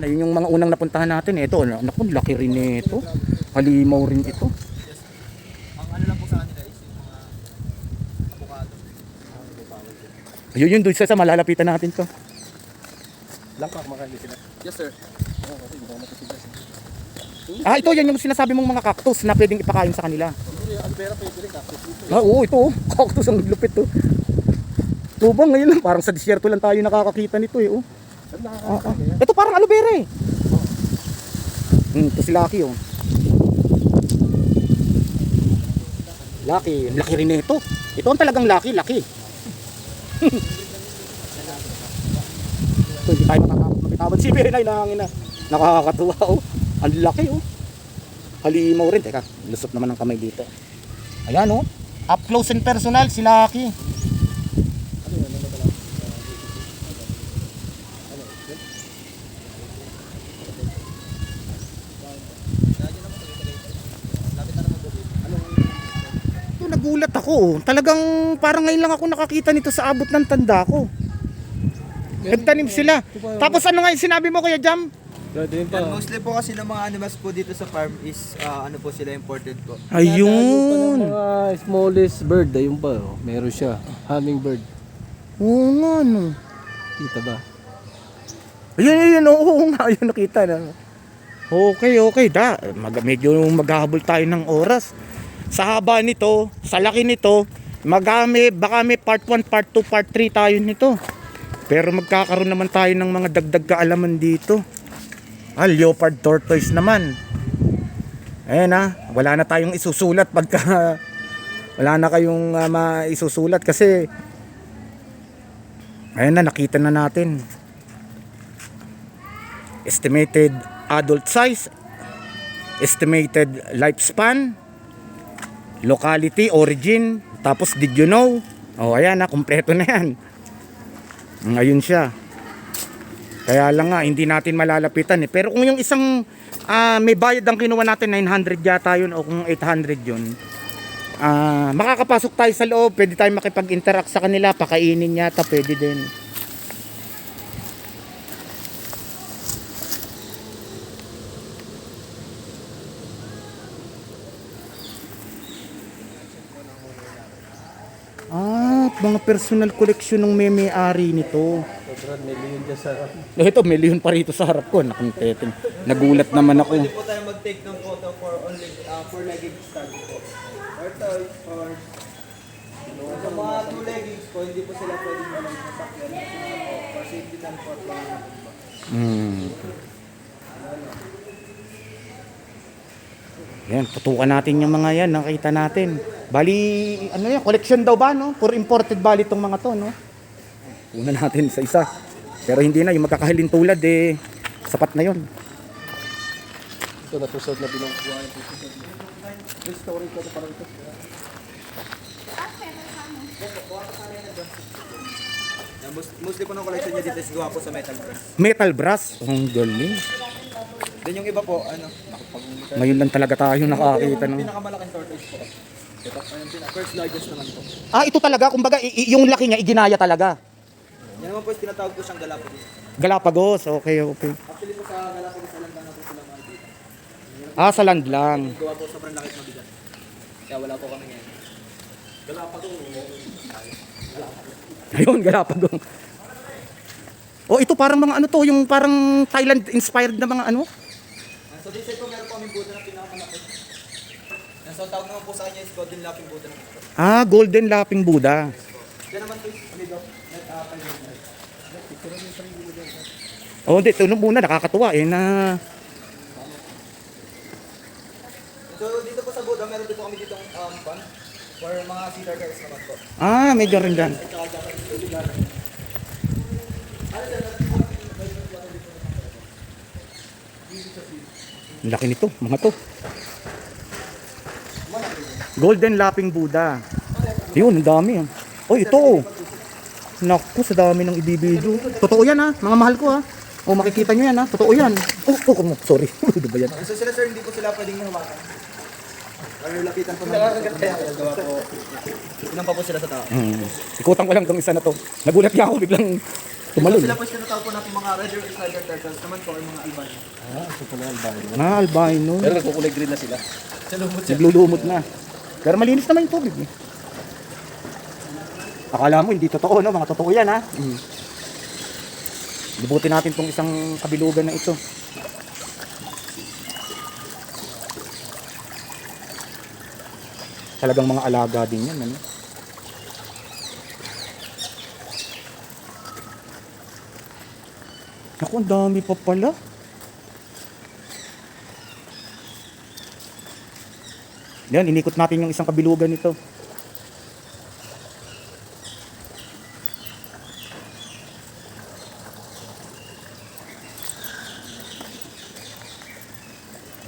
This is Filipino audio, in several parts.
Ayun yung mga unang napuntahan natin. Ito, naku, laki rin ito. Halimaw rin ito. Ang ano lang po sa kanila is yung mga avocado. Ayun yun, doon sa malalapitan natin to. Langka, kumakain sila. Yes sir. Ah, ito, yan yung sinasabi mong mga cactus na pwedeng ipakain sa kanila. Albera, pwede rin cactus dito. Ah, oo, ito oh. Cactus ang lupit to. Lubang ngayon lang, parang sa disyerto lang tayo nakakakita nito eh. Oh. Ito parang aloe vera eh. Ito si Lucky oh. Lucky, laki rin ito. Ito ang talagang Lucky. Ito, hindi tayo makakabitawan si Benay na hangin na. Nakakatuwa oh. Ang laki oh. Halimaw rin. Teka, lusot naman ang kamay dito. Ayan oh. Up close and personal si Lucky. Nagulat ako. Talagang parang ngayon lang ako nakakita nito sa abot ng tanda ko. Nagtanim sila. Tapos ano nga yung sinabi mo Kuya Jam? And mostly po kasi ng mga animals po dito sa farm is ano po sila imported po. Ayun. Mga smallest bird, ayun pa. Oh. Meron siya. Hummingbird. Oo nga no. Kita ba? Ayun. Oo nga. Ayun nakita na. Okay. Medyo maghahabol tayo ng oras. Sa haba nito, sa laki nito, baka may part 1, part 2, part 3 tayo nito. Pero magkakaroon naman tayo ng mga dagdag kaalaman dito. Leopard tortoise naman. Ayan wala na tayong isusulat pagka wala na kayong maisusulat kasi ayan na, nakita na natin. Estimated adult size, estimated lifespan, locality, origin, tapos did you know? Ayan kumpleto na yan. Ayun siya. Kaya lang nga, hindi natin malalapitan eh. Pero kung yung isang may bayad ang kinuha natin, 900 yata yun o kung 800 yun, makakapasok tayo sa loob, pwede tayo makipag-interact sa kanila, pakainin yata, pwede din. Mga personal collection ng may-ari nito. Sobrang million dyan sa... Ito, million pa rito sa harap ko. Nakuntetin. Nagulat naman ako. Pwede po tayo mag-take ng photo for only for leggings study po. Or toys or sa mga 2 leggings po, hindi po sila pwedeng malagay sa sakyan. For safety lang po. Yan, tutukan natin yung mga yan, nakita natin. Bali, ano yan, collection daw ba, no? For imported bali itong mga to, no? Una natin sa isa. Pero hindi na, yung magkakahiling tulad, sapat na yun. Ito natusod na binangkuhan. This story ko ito parang ito. Mostly po ng collection niya dito is gawa po sa metal brass. Metal brass, ang galing. Then yung iba po, Ngayon lang talaga tayo nakakita ng... pinakamalaking tortoise po. Ito, first largest naman po. Ito talaga, kumbaga, yung laki niya, iginaya talaga. Yan naman po is tinatawag po siyang Galapagos. Galapagos, okay. Actually po sa Galapagos sa land lang na po sila makikita. Sa land lang. Gawa po sobrang laki at mabigat. Kaya wala po kami ngayon. Galapagos. Ayun, Galapagos. Ito parang mga ano to, yung parang Thailand inspired na mga ano. So this side po meron po kaming Buddha na pinakamalaki. So tawag naman po sa kanya is Golden Laughing Buddha naman po. Golden Laughing Buddha. Diyan naman po is middle. Hindi, ito muna, nakakatuwa na... So dito po sa Buddha, meron din po kami ditong pond for mga cedar guys naman po. Medyo rin dyan. At saka Japanese garden. Laki nito, mga to. Golden Laughing Buddha. Yun, ang dami. Ito. Naku, sa dami ng individual. Totoo yan mga mahal ko makikita nyo yan totoo yan. Sorry. Ano ba yan? So sila sir, hindi po sila pwedeng hawakan. Or lapitan po namin. Gawa po. Ilan pa po sila sa tao? Ikutan ko lang itong isa na to. Nagulat niya ako biglang Tumalon. Sila po yung tinatawag po natin mga red rider turtles naman po ay mga albino. Ito pala albino. Albino. Pero nagkukulay green na sila. Naglulumot na. Pero malinis naman yung tubig eh. Akala mo hindi totoo, no? Mga totoo yan, ha? Libutin natin tong isang kabilugan na ito. Talagang mga alaga din yan, ano? Naku, ang dami pa pala. Yan, inikot natin yung isang kabilugan nito.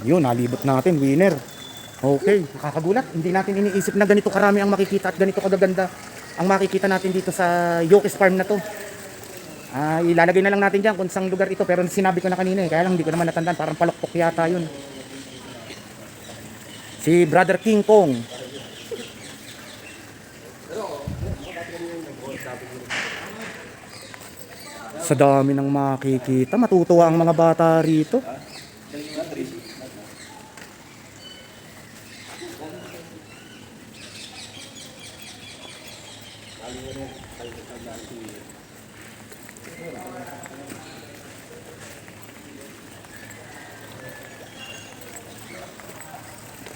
Yun, nalibot natin, winner. Okay, nakakagulat. Hindi natin iniisip na ganito karami ang makikita at ganito kagaganda ang makikita natin dito sa Yoke's Farm na to. Ilalagay na lang natin dyan kung saan lugar ito, pero sinabi ko na kanina kaya lang hindi ko naman natandaan, parang palokpok yata yun. Si Brother King Kong. Sa dami ng makikita, matutuwa ang mga bata rito.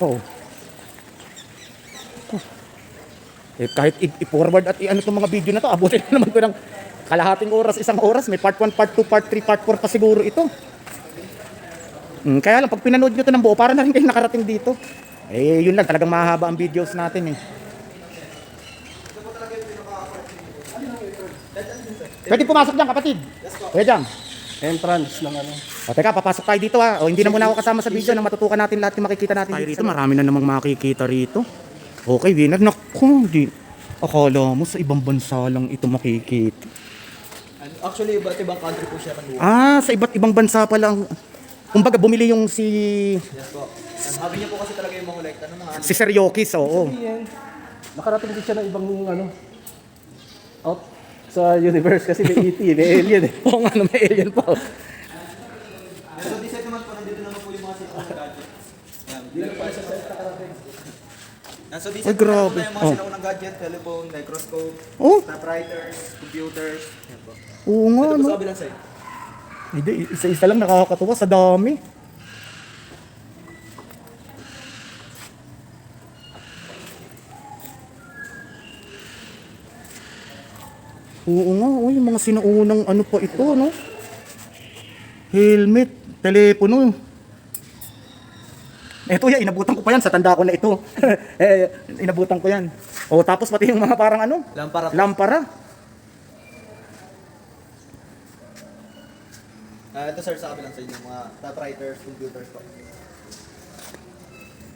Oh. Kahit i-forward at i-ano itong mga video na to, abutin na naman ko ng kalahating oras, isang oras. May part 1, part 2, part 3, part 4 pa siguro ito. Kaya lang, pag pinanood nyo ito ng buo, para na rin kayo nakarating dito. Yun lang, talagang mahaba ang videos natin eh. Pwede pumasok dyan, kapatid. Pwede dyan. Entrance ng ano. Teka, papasok tayo dito ha. Hindi na muna ako kasama sa video nang matutukan natin lahat yung makikita natin dito. Marami na namang makikita rito. Okay, winner. Naku, hindi. Akala mo sa ibang bansa lang ito makikita. Actually, iba't ibang country po siya ng Sa iba't ibang bansa pa lang. Kumbaga, bumili yung Yes po. Sabi niyo po kasi talaga yung mga like, si Sir Yokis, oo. Nakarating din siya ng ibang ano. Out sa universe kasi may ET, may alien eh. Oo nga, may alien pa. So, this naman po, nandito naman po yung mga cellphone gadget. Yan, dito pa sa set nakarating. So, this Ay, grabe. yung mga cellphone gadget, telephone, microscope, Oh, typewriters, computers. Yan po. oo nga, Ito po no. sa kabilang side. Hindi, isa-isa lang nakakatuwa sa dami. Oo nga, yung mga sinaunang ano pa ito, no? Helmet, telepono. Ito yan, inabutan ko pa yan sa tanda ko na ito. Inabutan ko yan. Tapos pati yung mga parang ano? Lampara. Lampara. Ito sir sa kabilang side, yung mga typewriters, computers po.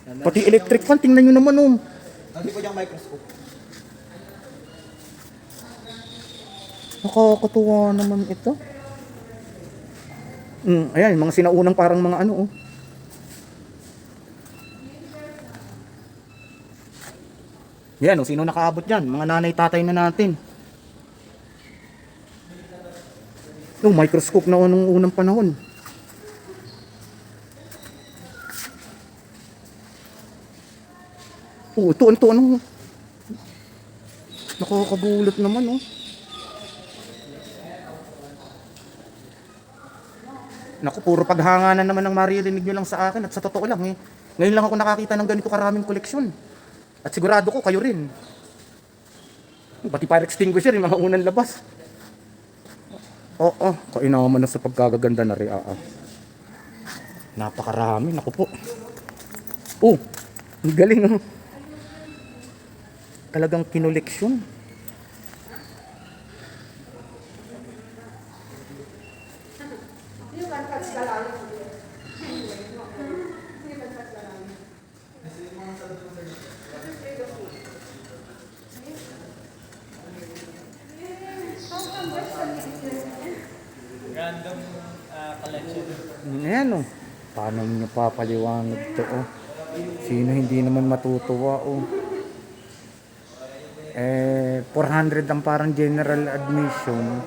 Yan, Pati electric fan, tingnan nyo naman, oh. Nandito po yung microscope. Nakakatuwa naman ito. Ayan, mga sinaunang parang mga ano, oh. Yan, sino nakaabot yan? Mga nanay, tatay na natin. Yung microscope na nung unang panahon. Ito, ano? Nakakagulat naman, oh. Naku, puro paghanganan naman ang maririnig nyo lang sa akin at sa totoo lang eh. Ngayon lang ako nakakita ng ganito karaming koleksyon. At sigurado ko kayo rin. Pati fire extinguisher, yung mga unang labas. Oo, kainaman na sa pagkagaganda na rin. Napakarami, naku po. Ang galing, oh. Talagang kinoleksyon. Random collection. Ayan, oh. Paano nyo papaliwanag to, oh. Sino hindi naman matutuwa, oh. 400 ang parang general admission.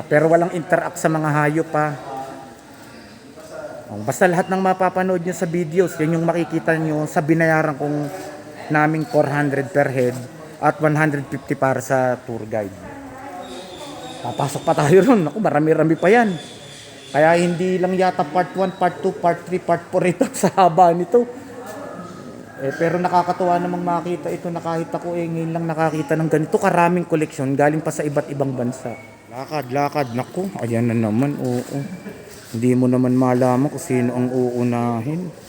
Pero walang interact sa mga hayop pa. Basta lahat ng mapapanood nyo sa videos, yan yung makikita nyo sa binayaran kong naming 400 per head at 150 para sa tour guide. Papasok pa tayo ron. Ako, marami-rami pa yan. Kaya hindi lang yata part 1, part 2, part 3, part 4 ito sa haba nito. Pero nakakatuwa namang makita ito na kahit ako ngayon lang nakakita ng ganito karaming koleksyon galing pa sa iba't ibang bansa. Lakad. Naku, ayan na naman, oo. Hindi mo naman malaman kung sino ang uunahin.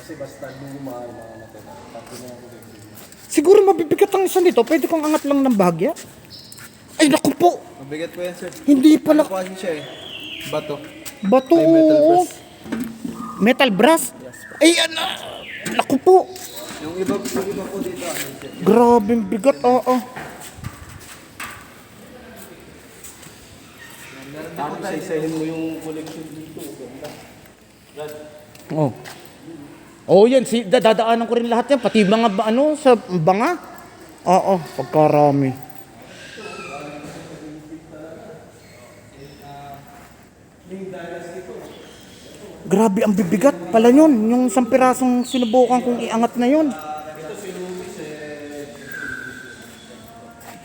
Kasi basta luma yung mga natin. Pati na yung collection niya. Siguro mabibigat ang isa nito. Pwede kong angat lang ng bahagya. Ay, naku po. Mabigat po yan, sir. Hindi pala. Ano po kasi siya eh? Bato. Bato. May metal brass. Metal brass? Yes po. Ay, naku po. Yung iba po dito, ano sir? Grabe bigat, oo. Tapos isa-isahin mo yung collection dito. Ganda. Oh. Oh, yan. Dadaanan ko rin lahat yan. Pati mga sa banga. Oo, pagkarami. Grabe ang bibigat pala yun. Yung isang pirasong sinubukan kong iangat na yun.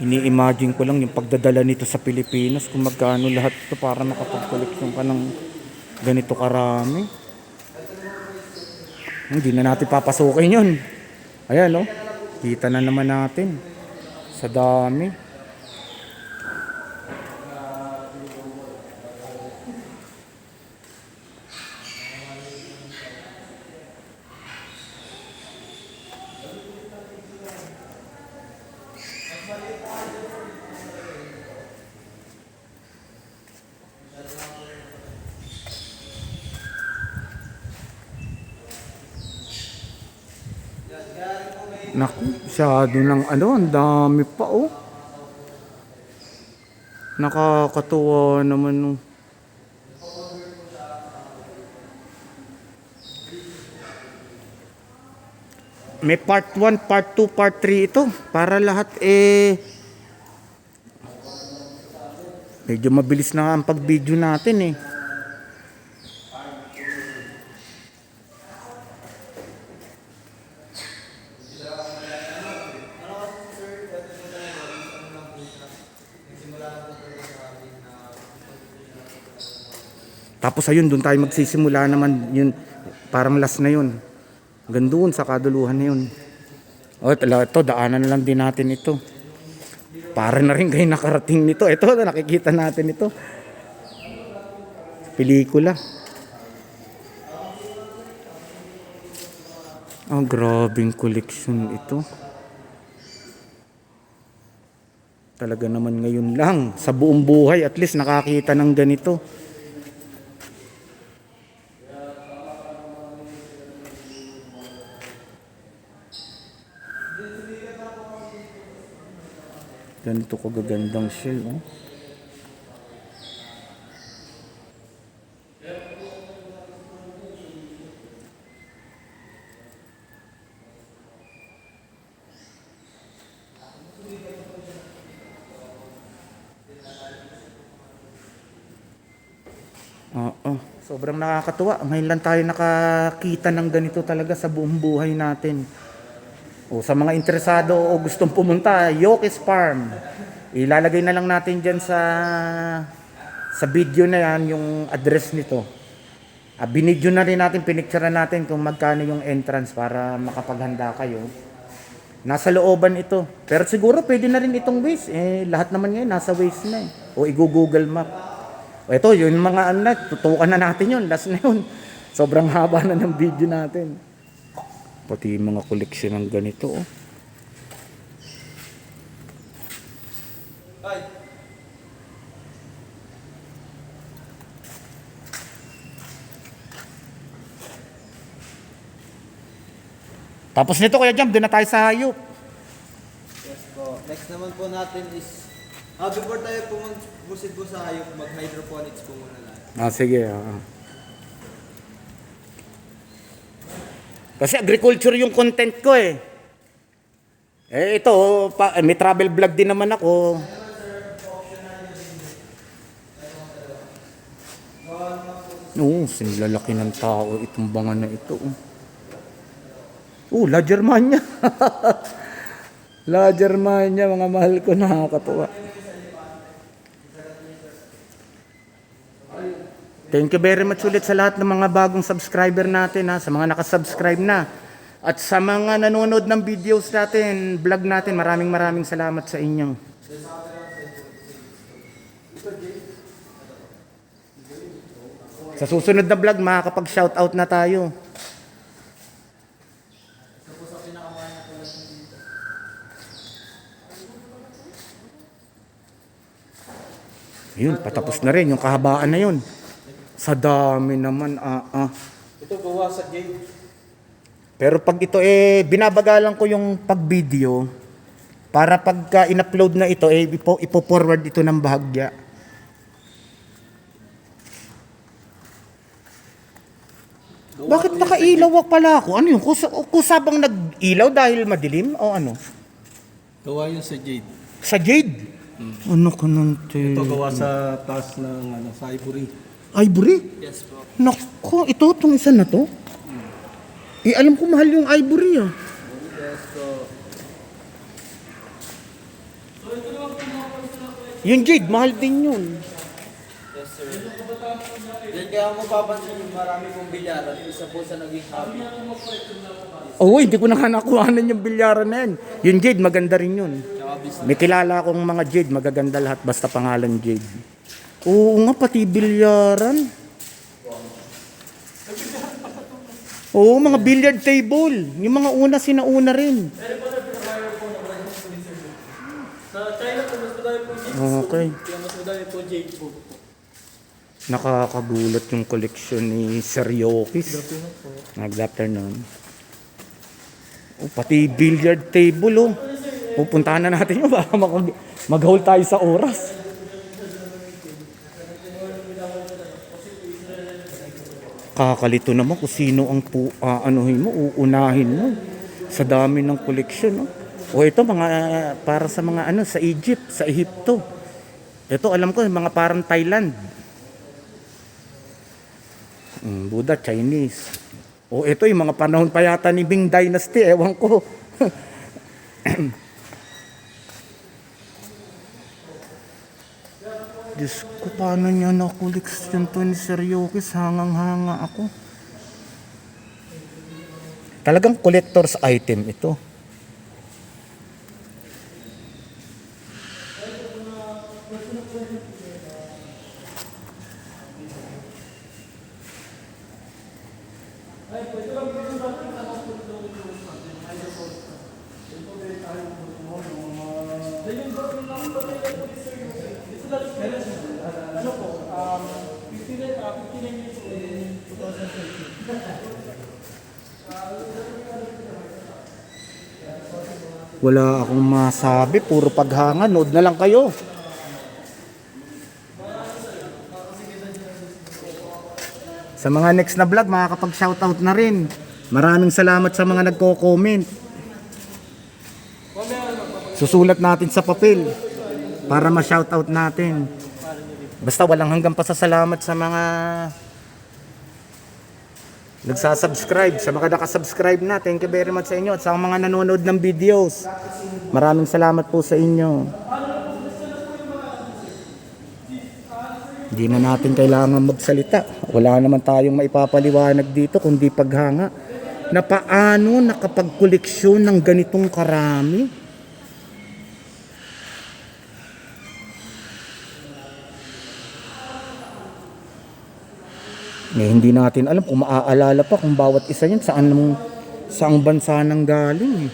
Ini-imagine ko lang yung pagdadala nito sa Pilipinas kung magkano lahat ito para makapag-collection ka ng ganito karami. Hindi na natin papasukin yun. Ayan, oh. Kita na naman natin. Sa dami. Naku, masyado ng ang dami pa oh. Nakakatuwa naman oh. May part 1, part 2, part 3 ito. Para lahat medyo mabilis na ang pag-video natin eh. Tapos ayun, doon tayo magsisimula naman yun, parang last na yun. Hanggang doon sa kaduluhan na yun. O, ito, daanan lang din natin ito. Para na rin kayo nakarating nito. Ito, nakikita natin ito. Pelikula. Grabing collection ito. Talaga naman ngayon lang, sa buong buhay, at least nakakita ng ganito. Ganito ko gagandang shell, oh. Sobrang nakakatuwa. Ngayon lang tayo nakakita ng ganito talaga sa buong buhay natin. O sa mga interesado o gustong pumunta, Yokis Farm. Ilalagay na lang natin dyan sa video na yan yung address nito. Binidyo na rin natin, pinicture natin kung magkano yung entrance para makapaghanda kayo. Nasa looban ito. Pero siguro pwede na rin itong Waze. Lahat naman ngayon nasa Waze na eh. O i-Google Map. O ito, yung mga tutukan na natin yun. Last na yun. Sobrang haba na ng video natin. Pati yung mga koleksyon ng ganito, oh. Tapos nito, Kuya Jam, doon na tayo sa hayop. Yes po. Next naman po natin is, before tayo po mag-proceed po sa hayop, mag-hydroponics po muna natin. Sige. Kasi agriculture yung content ko eh. Ito, may travel vlog din naman ako. Oo, sinilalaki ng tao itong bangan na ito. La Germania. La Germania, mga mahal ko, nakakatuwa. Thank you very much ulit sa lahat ng mga bagong subscriber natin, sa mga nakasubscribe na. At sa mga nanonood ng videos natin, vlog natin, maraming salamat sa inyo. Sa susunod na vlog, makakapag-shoutout na tayo. Yun, patapos na rin yung kahabaan na yun. Sa dami naman, Ito gawa sa jade. Pero pag ito binabagalan ko yung pag-video para pagka in-upload na ito, ipo-forward ito ng bahagya. Bakit nakailaw pala ako? Ano yun? Kusabang nag-ilaw dahil madilim o ano? Gawa yun sa jade. Sa jade? Ano ka nante? Ito gawa sa taas ng sa ivory. Ivory? Yes po. Nako, itong isa na to? Alam ko mahal yung ivory Yes po. Yung jade, mahal din yun. Yes sir. Yan kaya mo papansin yung marami pong bilyaran, isa po sa naging hobby. Oo, hindi ko na nakuhanan yung bilyaran na yan. Yung jade, maganda rin yun. Tsaka business. May kilala akong mga jade, magaganda lahat, basta pangalan jade. Oo nga, pati bilyaran. Oo, mga billiard table. Yung mga una, sinauna rin. Sa China po, mas madami po jade. Okay. Kaya mas madami po jade po. Nakakagulat yung collection ni Sir Yokis. Good afternoon. Oh, pati billiard table, pupuntahan na natin yun, baka mag-haul tayo sa oras. Kakalito naman kung sino ang anuhin mo, uunahin mo sa dami ng collection. O ito, mga para sa mga sa Egypt, sa Ehipto. Ito, alam ko, mga parang Thailand. Buddha, Chinese. O ito, yung mga panahon pa yata ni Ming Dynasty, ewan ko. Diyos ko, paano niya na-collection to ni Sir Yokis? Hangang-hanga ako. Talagang collector's item ito. Wala akong masabi, puro paghanga, nood na lang kayo. Sa mga next na vlog, makakapag-shoutout na rin. Maraming salamat sa mga nagko-comment. Susulat natin sa papel para ma-shoutout natin. Basta walang hanggang pasasalamat sa mga nagsasubscribe, sa mga nakasubscribe na. Thank you very much sa inyo at sa mga nanonood ng videos. Maraming salamat po sa inyo. Hindi na natin kailangan magsalita. Wala naman tayong maipapaliwanag dito kundi paghanga na paano nakapagkoleksyon ng ganitong karami. Hindi natin alam kung maaalala pa kung bawat isa yun saang bansa nang galing.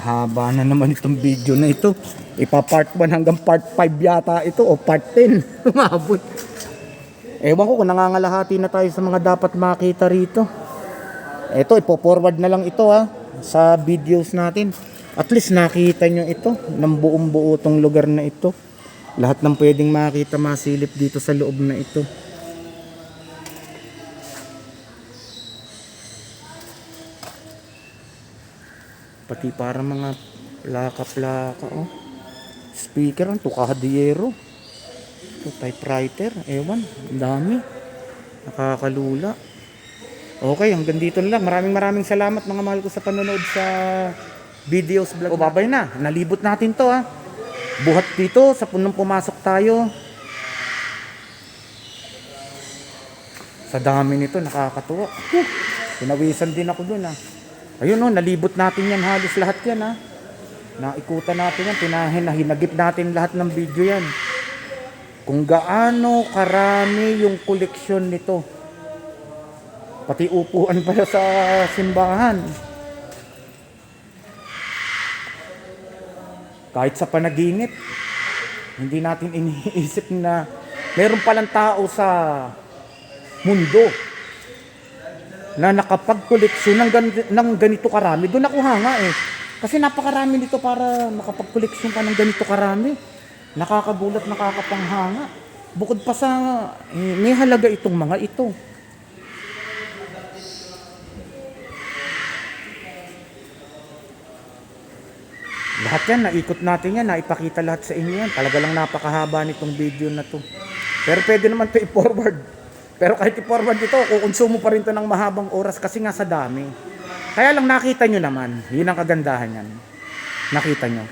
Haba na naman itong video na ito. Ipa-part 1 hanggang part 5 yata ito o part 10. Umabot. Ewan ko kung nangangalahati na tayo sa mga dapat makita rito. Ito, ipo-forward na lang ito sa videos natin. At least nakita nyo ito ng buong buo tong lugar na ito. Lahat ng pwedeng makita masilip dito sa loob na ito. Pati para mga plaka-plaka, oh. Speaker, ang tukahadiyero. Ito, typewriter, ewan, ang dami. Nakakalula. Okay, hanggang dito na lang. Maraming salamat mga mahal ko sa panonood sa videos vlog. O, babay na. Nalibot natin to, Buhat dito, sa punong pumasok tayo. Sa dami nito, nakakatuwa. Pinawisan din ako dun, Ayun, nalibot natin yan, halos lahat yan, Naikutan natin yan, hinagip natin lahat ng video yan. Kung gaano karami yung koleksyon nito. Pati upuan pala sa simbahan. Kahit sa panaginip, hindi natin iniisip na meron palang tao sa mundo na nakapagkoleksyon ng ganito karami. Doon ako hanga Kasi napakarami nito para makapagkoleksyon ka ng ganito karami. Nakakagulat, nakakapanghanga. Bukod pa sa may halaga itong mga ito. Lahat yan, naikot natin yan, naipakita lahat sa inyo yan. Talaga lang napakahaba nitong video na to. Pero pwede naman ito i-forward. Pero kahit i-forward ito, kukonsumo pa rin ito ng mahabang oras kasi nga sa dami. Kaya lang nakita nyo naman, yun ang kagandahan yan. Nakita nyo.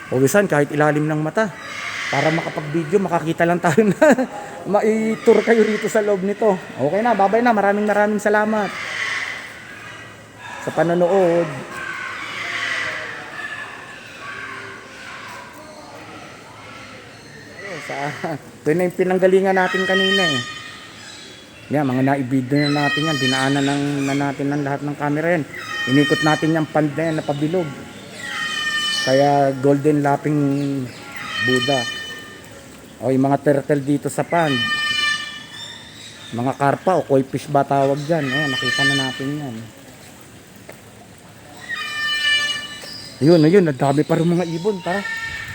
Pawisan kahit ilalim ng mata. Para makapag-video, makakita lang tayo na mai-tour kayo rito sa loob nito. Okay na, babay na. Maraming salamat sa panonood. Ito na yung pinanggalingan natin kanina Yan, mga naibidyo na natin yan. Dinaanan na natin ng lahat ng camera yan. Inikot natin yung pand na yan na pabilog. Kaya golden lapping Buddha. O yung mga turtle dito sa pond. Mga karpa o koi fish ba tawag dyan. Ayan, nakita na natin yan. Ayun, ang dami pa rin mga ibon. Tara,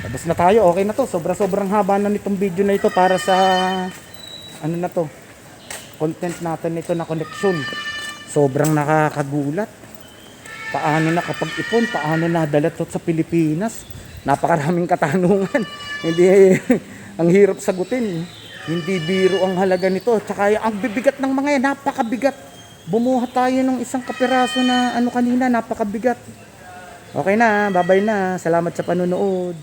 labas na tayo. Okay na to. Sobrang haba na nitong video na ito para sa ano na to. Content natin nito na connection. Sobrang nakakagulat. Paano nakapag-ipon? Paano nadala to sa Pilipinas? Napakaraming katanungan. Hindi, ang hirap sagutin. Hindi biro ang halaga nito. Tsaka ang bibigat ng mga yan, napakabigat. Bumuhat tayo ng isang kapiraso na ano kanina, napakabigat. Okay na, babay na. Salamat sa panonood.